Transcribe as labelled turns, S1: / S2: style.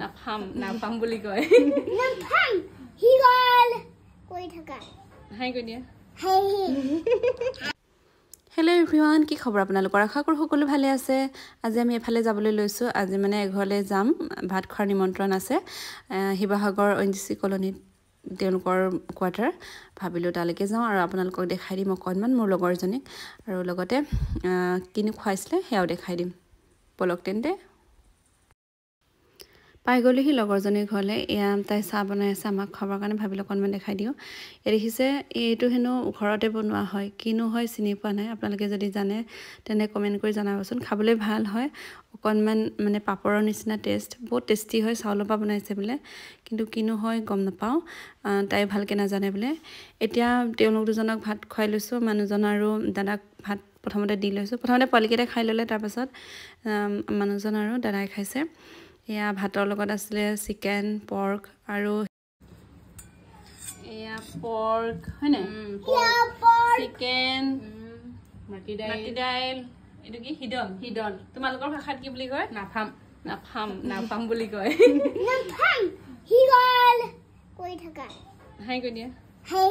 S1: নাফাম বুলি কয়
S2: নাফাম হি গল কৈ থাকা
S1: হাই কৈ দিয়া
S2: হাই
S3: হেল্ল' এভৰিৱান কি খবৰ আপোনালোকৰ আশা কৰোঁ সকলো ভালে আছে আজি আমি এফালে যাবলৈ লৈছোঁ আজি মানে এঘৰলৈ যাম ভাত খোৱাৰ নিমন্ত্ৰণ আছে শিৱসাগৰ অঞ্চি কলনীত তেওঁলোকৰ কোৱাৰ্টাৰ ভাবিলোঁ তালৈকে যাওঁ আৰু আপোনালোকক দেখাই দিম অকণমান মোৰ লগৰজনীক আৰু লগতে কিনো খুৱাইছিলে সেয়াও দেখাই দিম পলক তেন্তে পাই গ'লোহি লগৰজনীৰ ঘৰলৈ এয়া তাই চাহ বনাই আছে আমাক খাবৰ কাৰণে ভাবিলোঁ অকণমান দেখাই দিওঁ এই দেখিছে এইটো হেনো ঘৰতে বনোৱা হয় কিনো হয় চিনি পোৱা নাই আপোনালোকে যদি জানে তেনে কমেণ্ট কৰি জনাবচোন খাবলৈ ভাল হয় অকণমান মানে পাপৰৰ নিচিনা টেষ্ট বহুত টেষ্টি হয় চাউলৰ পৰা বনাইছে বোলে কিন্তু কিনো হয় গম নাপাওঁ তাই ভালকৈ নাজানে বোলে এতিয়া তেওঁলোক দুজনক ভাত খুৱাই লৈছোঁ মানুহজন আৰু দাদাক ভাত প্ৰথমতে দি লৈছোঁ প্ৰথমতে পোৱালিকেইটা খাই ল'লে তাৰপাছত মানুহজন আৰু দাদাই খাইছে এয়া ভাতৰ লগত আছিলে চিকেন পৰ্ক আৰু এয়া পৰ্ক হয় নাই চিকেন মাটি দাইল এইটো কি হিদল তোমালোকৰ ভাষাত কি বুলি কয় নাফাম বুলি কয়
S2: নাফাম হি গল কৈ থাকা
S1: হাই কৈ দিয়া
S2: হাই